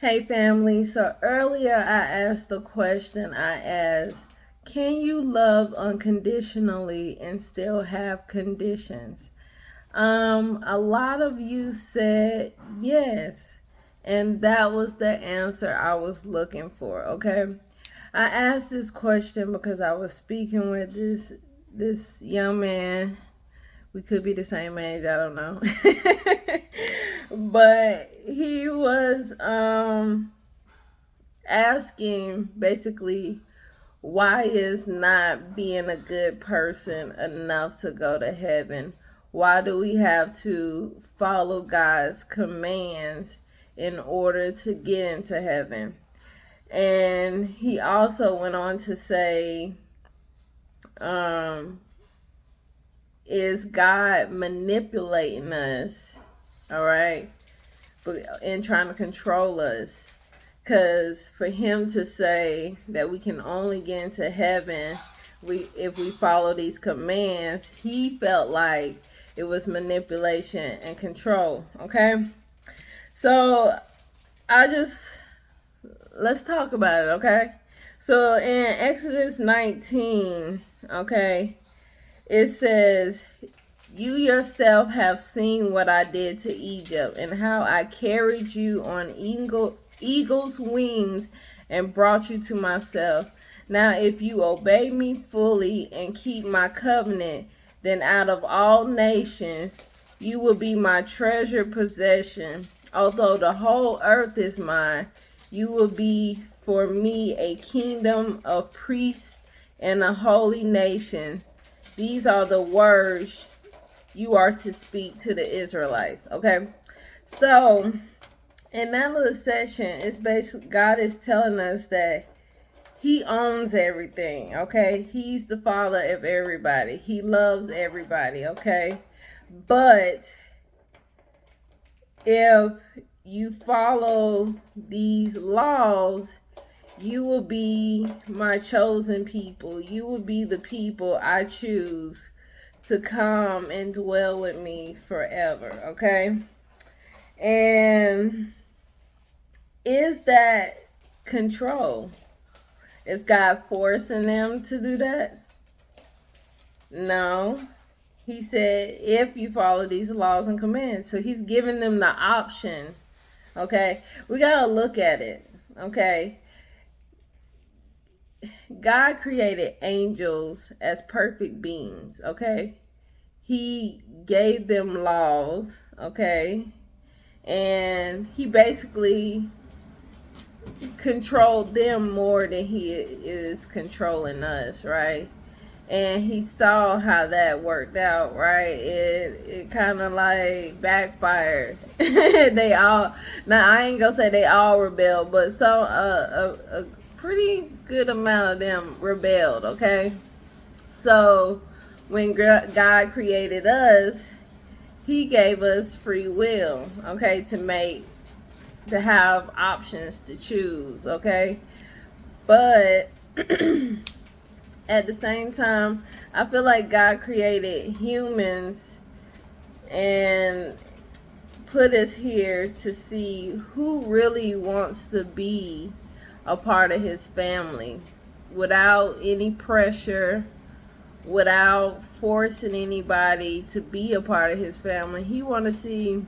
Hey family, so earlier I asked the question I asked, can you love unconditionally and still have conditions? A lot of you said yes, and that was the answer I was looking for, okay? I asked this question because I was speaking with this young man. We could be the same age, I don't know. But he was asking basically, why is not being a good person enough to go to heaven? Why do we have to follow God's commands in order to get into heaven? And he also went on to say, um, is God manipulating us? All right. And trying to control us. Because for him to say that we can only get into heaven if we follow these commands, he felt like it was manipulation and control. Okay, so I just let's talk about it. Okay, so in Exodus 19, okay, it says, "You yourself have seen what I did to Egypt and how I carried you on eagle's wings and brought you to myself. Now, if you obey me fully and keep my covenant, then out of all nations you will be my treasured possession. Although the whole earth is mine, you will be for me a kingdom of priests and a holy nation. These are the words you are to speak to the Israelites." Okay, so in that little section, it's basically God is telling us that He owns everything. Okay, He's the Father of everybody. He loves everybody. Okay, but if you follow these laws, you will be my chosen people. You will be the people I choose to come and dwell with me forever. Okay, and is that control? Is God forcing them to do that? No. He said, if you follow these laws and commands. So he's giving them the option. Okay. We got to look at it. Okay. God created angels as perfect beings. Okay. He gave them laws. Okay. And he basically controlled them more than he is controlling us, right? And he saw how that worked out, right? It kind of like backfired. They all, now I ain't gonna say they all rebelled, but some a pretty good amount of them rebelled. Okay, so when God created us, He gave us free will. Okay, to have options to choose. Okay, but at the same time, I feel like God created humans and put us here to see who really wants to be a part of his family without any pressure, without forcing anybody to be a part of his family. He want to see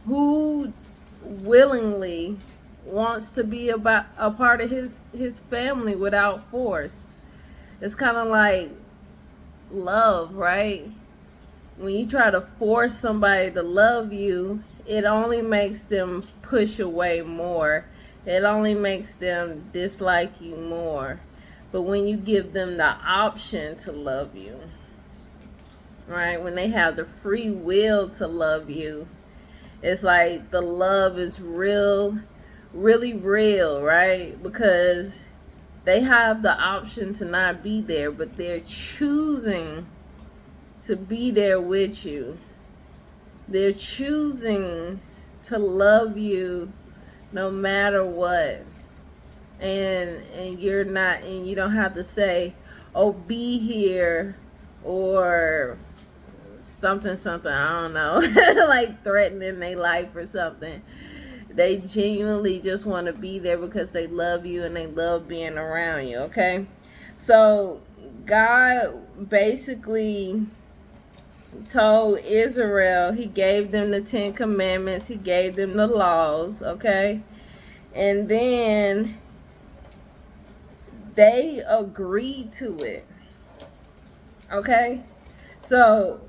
who willingly wants to be about a part of his family without force. It's kind of like love, right? When you try to force somebody to love you, it only makes them push away more. It only makes them dislike you more. But when you give them the option to love you, right? When they have the free will to love you, it's like the love is real, really real, right? Because they have the option to not be there, but they're choosing to be there with you. They're choosing to love you no matter what. And you're not, and you don't have to say, "Oh, be here," or something, I don't know, like threatening their life or something. They genuinely just want to be there because they love you and they love being around you, okay? So God basically told Israel, he gave them the 10 commandments, he gave them the laws, okay? And then they agreed to it, okay? So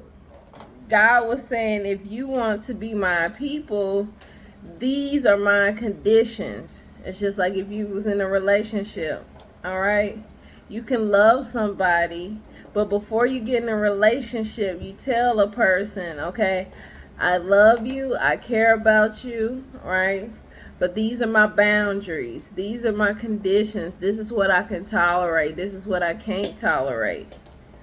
God was saying, if you want to be my people, these are my conditions. It's just like if you was in a relationship, all right? You can love somebody, but before you get in a relationship, you tell a person, okay, I love you, I care about you, right? But these are my boundaries. These are my conditions. This is what I can tolerate. This is what I can't tolerate.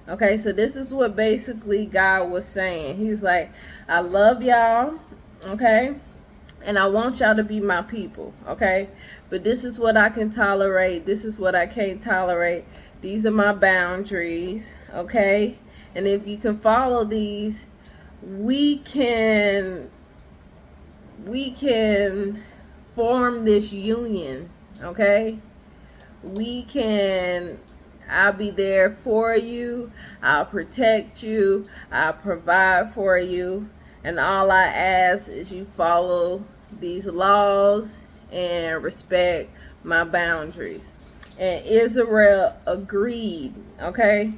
Okay, so this is what basically God was saying. He was like, I love y'all, okay? And I want y'all to be my people, okay? But this is what I can tolerate. This is what I can't tolerate. These are my boundaries, okay? And if you can follow these, we can form this union, okay? I'll be there for you. I'll protect you. I'll provide for you. And all I ask is you follow these laws and respect my boundaries. And Israel agreed, okay?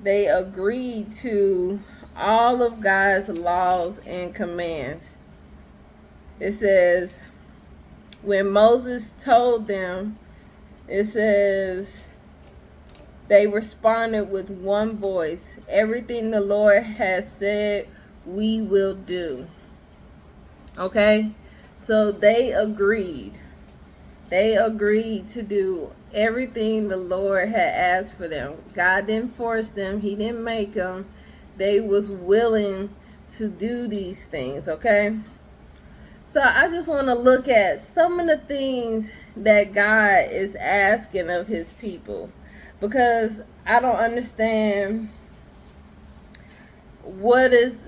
They agreed to all of God's laws and commands. It says, when Moses told them, it says, they responded with one voice, everything the Lord has said, we will do. Okay? So they agreed. They agreed to do everything the Lord had asked for them. God didn't force them. He didn't make them. They was willing to do these things, okay? So I just want to look at some of the things that God is asking of his people, because I don't understand what is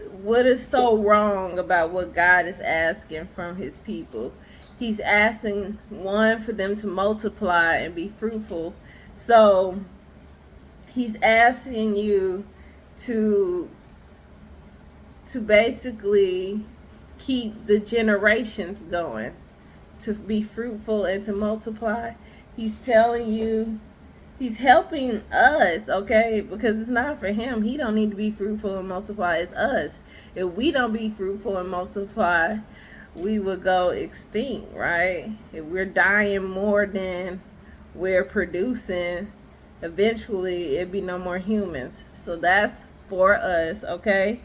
so wrong about what God is asking from his people. He's asking, one, for them to multiply and be fruitful. So he's asking you to basically keep the generations going, to be fruitful and to multiply. He's telling you, he's helping us, okay? Because it's not for him. He don't need to be fruitful and multiply. It's us. If we don't be fruitful and multiply, we would go extinct, right? If we're dying more than we're producing, eventually it'd be no more humans. So that's for us, okay?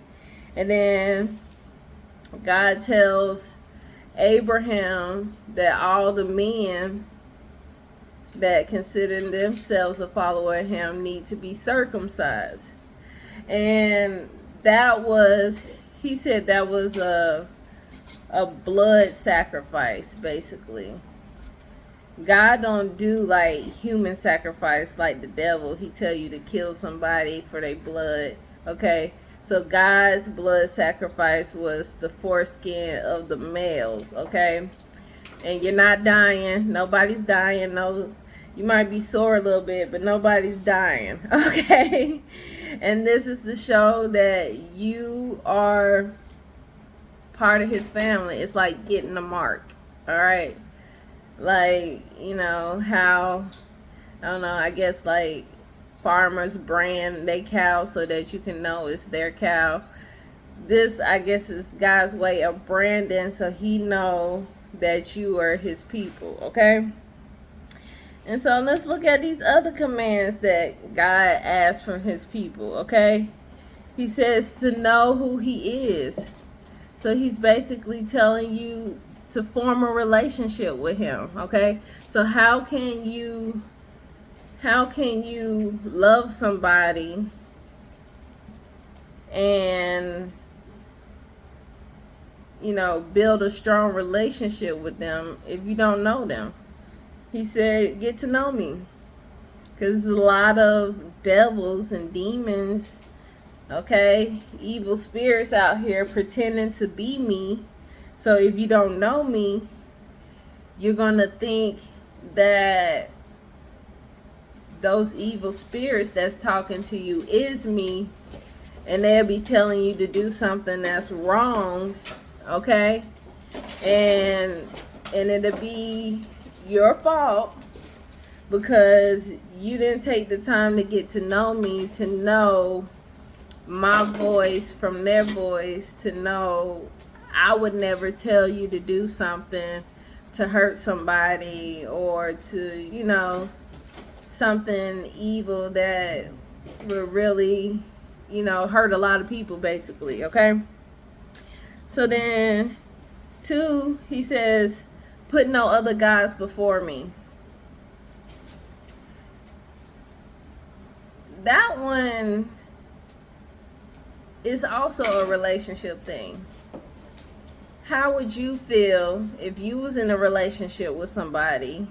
And then God tells Abraham that all the men that consider themselves a follower of him need to be circumcised. And that was, he said that was a blood sacrifice, basically. God don't do like human sacrifice like the devil. He tell you to kill somebody for their blood, okay? So God's blood sacrifice was the foreskin of the males, okay? And you're not dying. Nobody's dying. No, you might be sore a little bit, but nobody's dying, okay? And this is to show that you are part of his family. It's like getting the mark, all right? Like, you know, how, I don't know, I guess like farmers brand their cow so that you can know it's their cow. This, I guess, is God's way of branding so he know that you are his people, okay? And so let's look at these other commands that God asked from his people, okay? He says to know who he is. So he's basically telling you to form a relationship with him, okay? So how can you love somebody and, you know, build a strong relationship with them if you don't know them? He said, get to know me. Because there's a lot of devils and demons, okay, evil spirits out here pretending to be me, So if you don't know me, you're going to think that those evil spirits that's talking to you is me, and they'll be telling you to do something that's wrong, okay? And it'll be your fault because you didn't take the time to get to know me, to know my voice from their voice, to know I would never tell you to do something to hurt somebody or to, something evil that would really, hurt a lot of people, basically, okay? So then, 2, he says, put no other gods before me. That one is also a relationship thing. How would you feel if you was in a relationship with somebody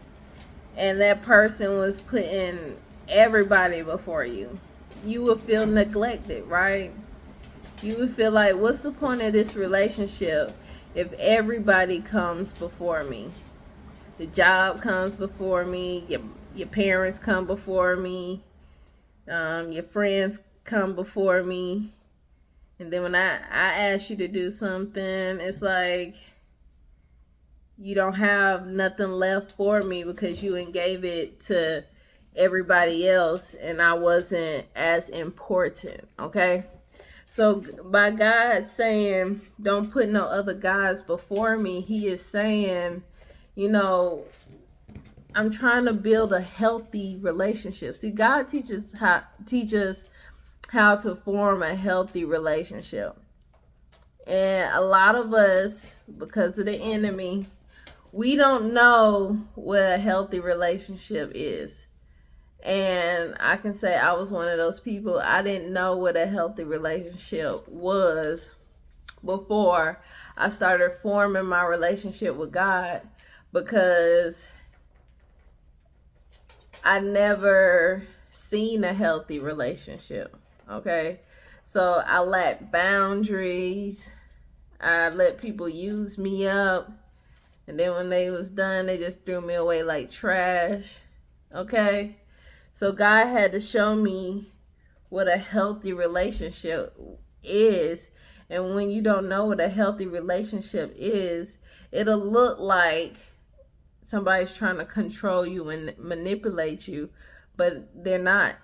and that person was putting everybody before you? You would feel neglected, right? You would feel like, what's the point of this relationship if everybody comes before me? The job comes before me, your parents come before me, your friends come before me. And then when I ask you to do something, it's like you don't have nothing left for me because you gave it to everybody else and I wasn't as important, okay? So by God saying, don't put no other gods before me, he is saying, I'm trying to build a healthy relationship. See, God teaches how to form a healthy relationship. And a lot of us, because of the enemy, we don't know what a healthy relationship is. And I can say I was one of those people. I didn't know what a healthy relationship was before I started forming my relationship with God, because I never seen a healthy relationship. Okay, so I lacked boundaries. I let people use me up, and then when they was done, they just threw me away like trash. Okay, so God had to show me what a healthy relationship is. And when you don't know what a healthy relationship is, it'll look like somebody's trying to control you and manipulate you, but they're not.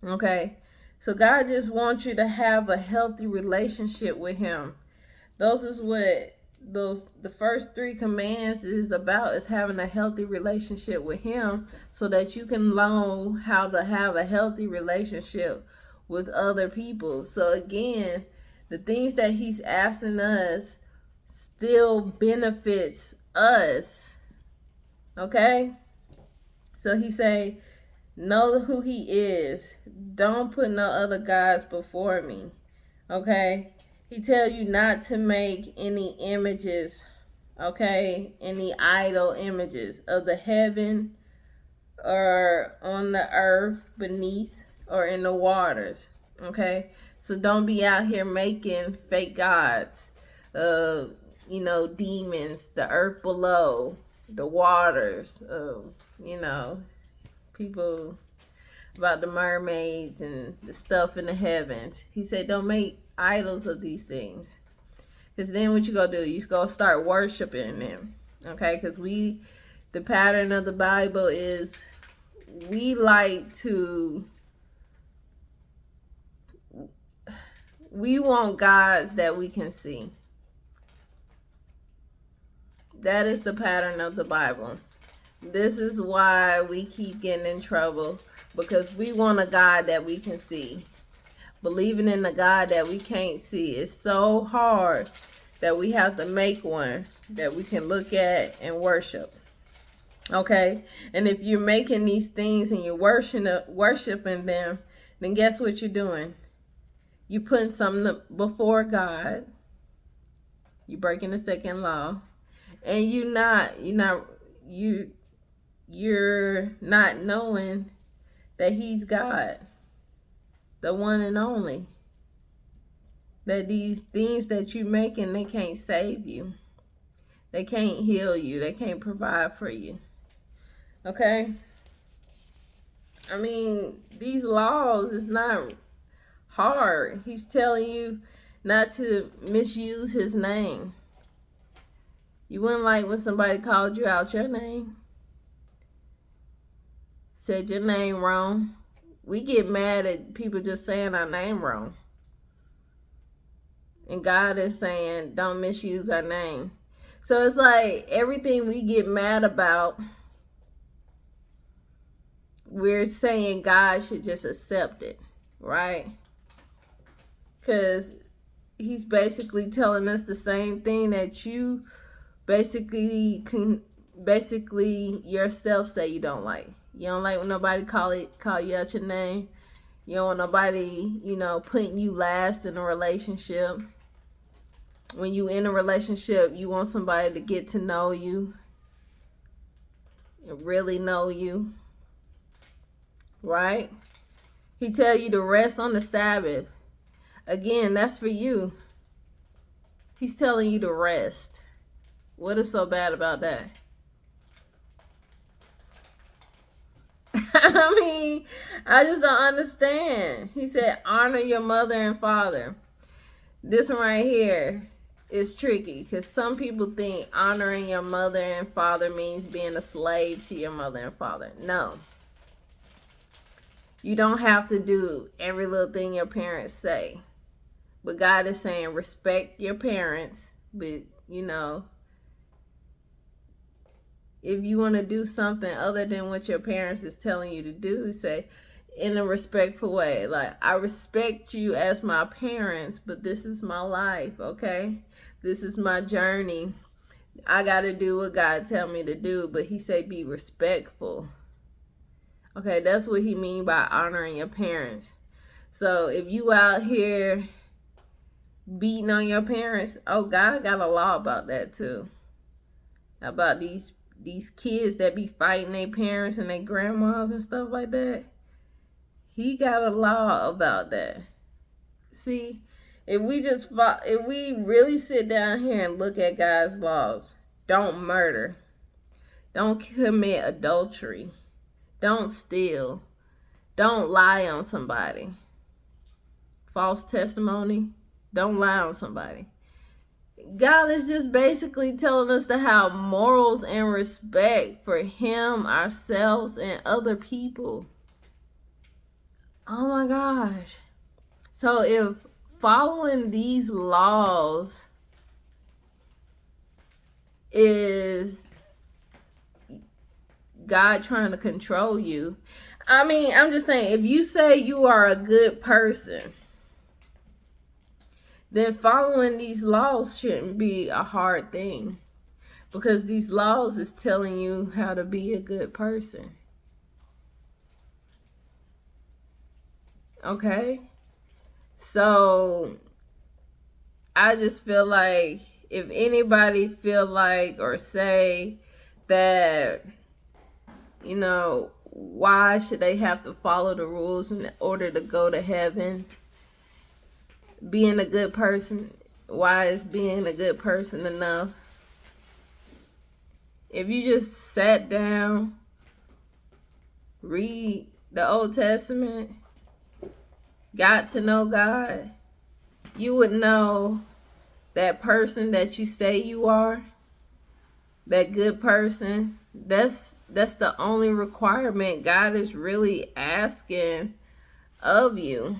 Okay, so God just wants you to have a healthy relationship with him. Those is what the first 3 commands is about, is having a healthy relationship with him, so that you can learn how to have a healthy relationship with other people. So again, the things that he's asking us still benefits us. Okay, so he say, know who he is. Don't put no other gods before me. Okay? He tell you not to make any images, okay? Any idol images of the heaven or on the earth beneath or in the waters. Okay? So don't be out here making fake gods of, demons, the earth below, the waters, people about the mermaids and the stuff in the heavens. He said, don't make idols of these things. Because then what you gonna do? You gonna start worshiping them. Okay? Because the pattern of the Bible is we want gods that we can see. That is the pattern of the Bible. This is why we keep getting in trouble, because we want a God that we can see. Believing in a God that we can't see is so hard that we have to make one that we can look at and worship. Okay? And if you're making these things and you're worshiping them, then guess what you're doing? You're putting something before God. You're breaking the second law. And you're not knowing that he's God, the one and only. that these things that you making, they can't save you. They can't heal you. They can't provide for you. Okay? I mean, these laws is not hard. He's telling you not to misuse his name. You wouldn't like when somebody called you out your name, said your name wrong. We get mad at people just saying our name wrong. And God is saying, don't misuse our name. So it's like everything we get mad about, we're saying God should just accept it, right? Because he's basically telling us the same thing that you basically yourself say you don't like. You don't like when nobody call you out your name. You don't want nobody, putting you last in a relationship. When you in a relationship, you want somebody to get to know you and really know you, right? He tell you to rest on the Sabbath. Again, that's for you. He's telling you to rest. What is so bad about that? I mean, I just don't understand. He said, honor your mother and father. This one right here is tricky because some people think honoring your mother and father means being a slave to your mother and father. No. You don't have to do every little thing your parents say. But God is saying respect your parents. But, if you want to do something other than what your parents is telling you to do, say in a respectful way. Like, I respect you as my parents, but this is my life, okay? This is my journey. I got to do what God tell me to do, but he say be respectful. Okay, that's what he mean by honoring your parents. So if you out here beating on your parents, oh, God got a law about that too. About these kids that be fighting their parents and their grandmas and stuff like that. He got a law about that. See, if we really sit down here and look at God's laws, don't murder, don't commit adultery, don't steal, don't lie on somebody, false testimony, don't lie on somebody. God is just basically telling us to have morals and respect for him, ourselves, and other people. Oh my gosh. So if following these laws is God trying to control you, I mean, I'm just saying, if you say you are a good person, then following these laws shouldn't be a hard thing, because these laws is telling you how to be a good person. Okay? So I just feel like if anybody feel like or say that, why should they have to follow the rules in order to go to heaven? Being a good person, why is being a good person enough? If you just sat down, read the Old Testament, got to know God, you would know that person that you say you are, that good person, that's the only requirement God is really asking of you.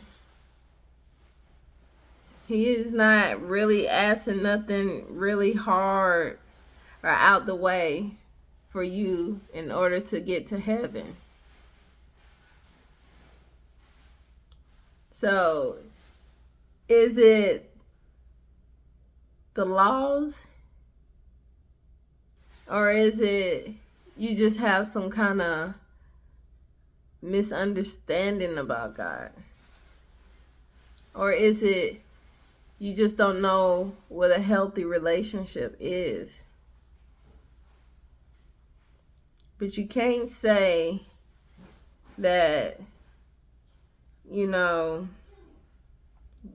He is not really asking nothing really hard or out the way for you in order to get to heaven. So, is it the laws? Or is it you just have some kind of misunderstanding about God? Or is it you just don't know what a healthy relationship is? But you can't say that,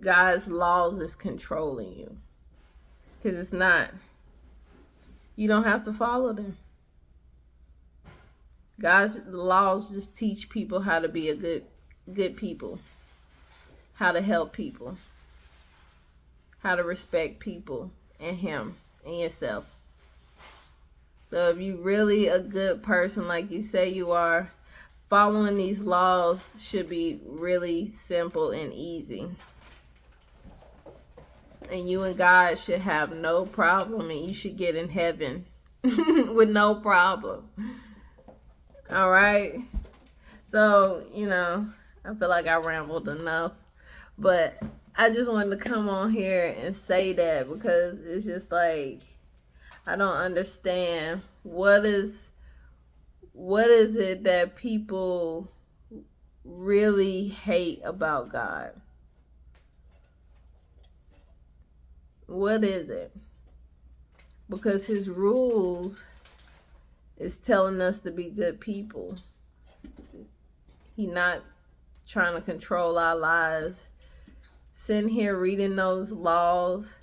God's laws is controlling you. Because it's not. You don't have to follow them. God's laws just teach people how to be a good people, how to help people, how to respect people and him and yourself. So if you really a good person like you say you are, following these laws should be really simple and easy. And you and God should have no problem, and you should get in heaven with no problem. All right? So, I feel like I rambled enough. But I just wanted to come on here and say that because it's just like, I don't understand what is it that people really hate about God? What is it? Because his rules is telling us to be good people. He not trying to control our lives. Sitting here reading those laws,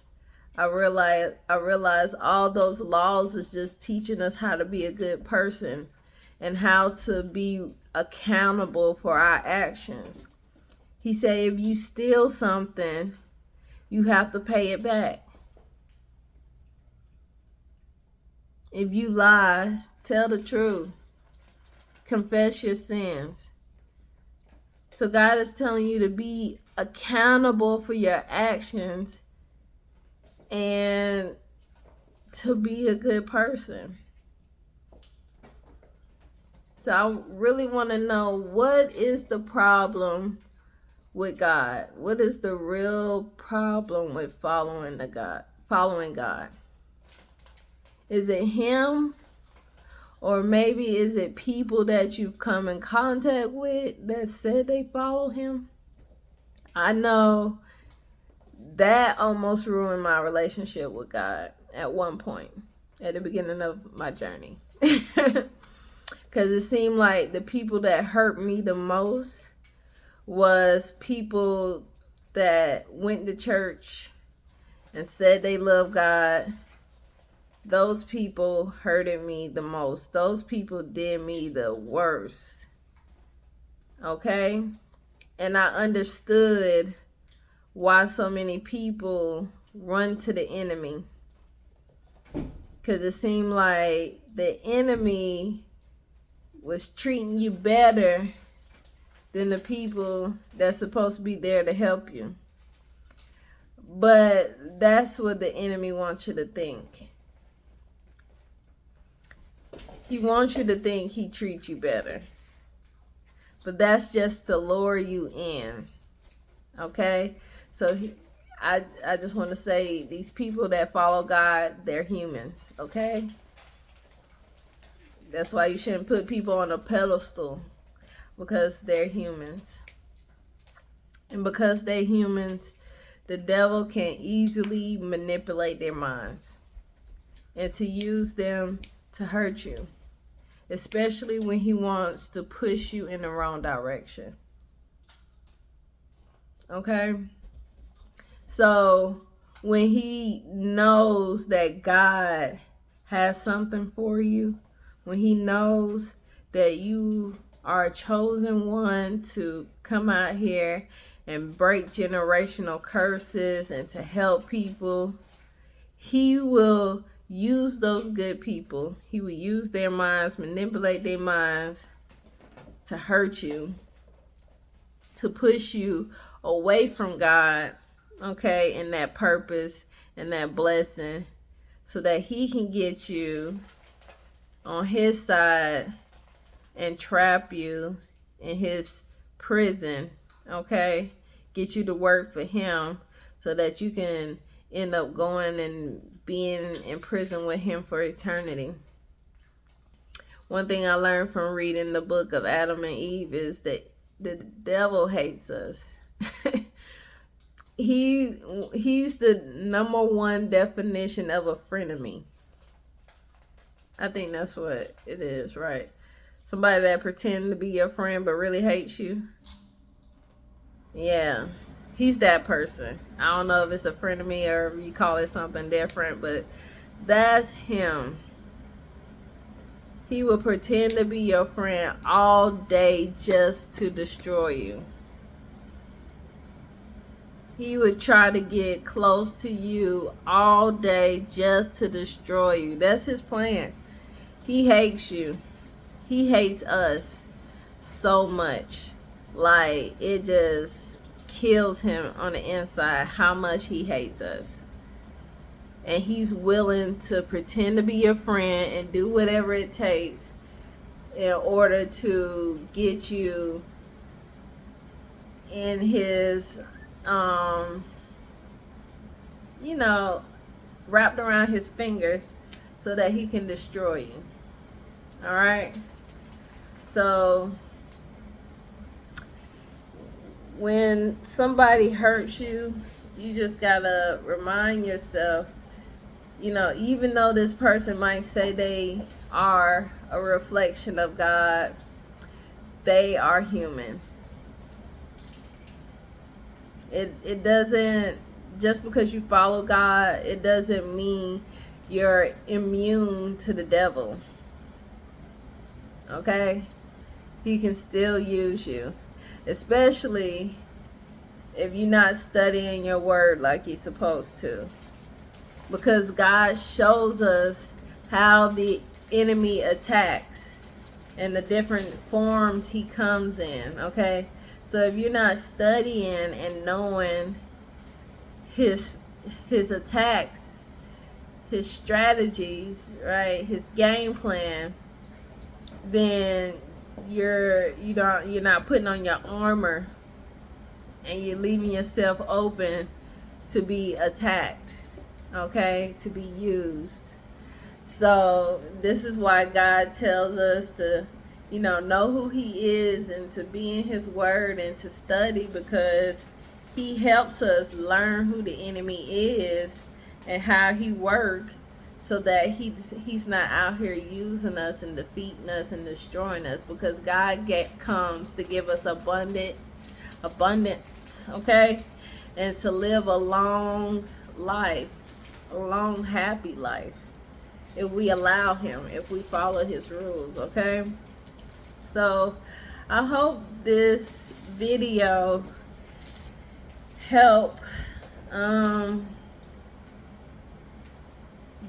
I realize all those laws is just teaching us how to be a good person and how to be accountable for our actions. He said if you steal something, you have to pay it back. If you lie, tell the truth. Confess your sins. So God is telling you to be accountable for your actions and to be a good person. So I really want to know, what is the problem with God? What is the real problem with following God? Is it him? Or maybe is it people that you've come in contact with that said they follow him? I know that almost ruined my relationship with God at one point, at the beginning of my journey. Because it seemed like the people that hurt me the most was people that went to church and said they love God. Those people hurted me the most. Those people did me the worst. Okay? And I understood why so many people run to the enemy. Because it seemed like the enemy was treating you better than the people that's supposed to be there to help you. But that's what the enemy wants you to think. He wants you to think he treats you better. But that's just to lure you in. Okay? So I just want to say, these people that follow God, they're humans. Okay? That's why you shouldn't put people on a pedestal. Because they're humans. And because they're humans, the devil can easily manipulate their minds. And to use them to hurt you. Especially when he wants to push you in the wrong direction. Okay? So, when he knows that God has something for you, when he knows that you are a chosen one to come out here and break generational curses and to help people, he will use those good people. He will use their minds, manipulate their minds to hurt you, to push you away from God, okay, and that purpose and that blessing, so that he can get you on his side and trap you in his prison, okay? Get you to work for him so that you can end up going and being in prison with him for eternity. One thing I learned from reading the book of Adam and Eve is that the devil hates us. He's the number one definition of a frenemy. I think that's what it is, right? Somebody that pretends to be your friend but really hates you. Yeah. He's that person. I don't know if it's a friend of me or you call it something different, but that's him. He will pretend to be your friend all day just to destroy you. He would try to get close to you all day just to destroy you. That's his plan. He hates you. He hates us so much. Like, it just kills him on the inside how much he hates us. And he's willing to pretend to be your friend and do whatever it takes in order to get you in his you know, wrapped around his fingers so that he can destroy you. All right? So when somebody hurts you, you just gotta remind yourself, you know, even though this person might say they are a reflection of God, they are human. It doesn't, just because you follow God, it doesn't mean you're immune to the devil. Okay? He can still use you, especially if you're not studying your word like you're supposed to. Because God shows us how the enemy attacks and the different forms he comes in, okay? So if you're not studying and knowing his attacks, his strategies, right, his game plan, then you're not putting on your armor and you're leaving yourself open to be attacked, okay, to be used. So this is why God tells us to, you know who he is and to be in his word and to study, because he helps us learn who the enemy is and how he works, so that he's not out here using us and defeating us and destroying us, because God comes to give us abundance, okay, and to live a long life, a long happy life, if we allow him, if we follow his rules, okay? So I hope this video help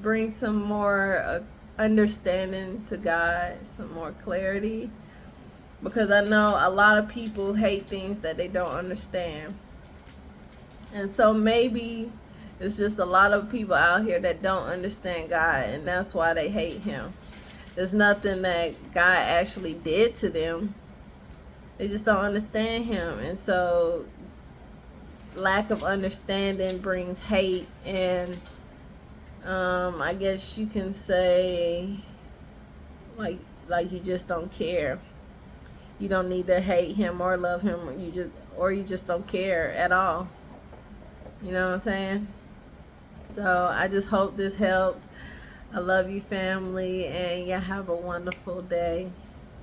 bring some more understanding to God, some more clarity, because I know a lot of people hate things that they don't understand. And so maybe it's just a lot of people out here that don't understand God, and that's why they hate him. There's nothing that God actually did to them. They just don't understand him. And so lack of understanding brings hate, and I guess you can say like you just don't care. You don't need to hate him or love him, you just don't care at all. You know what I'm saying? So I just hope this helped. I love you, family, and y'all have a wonderful day.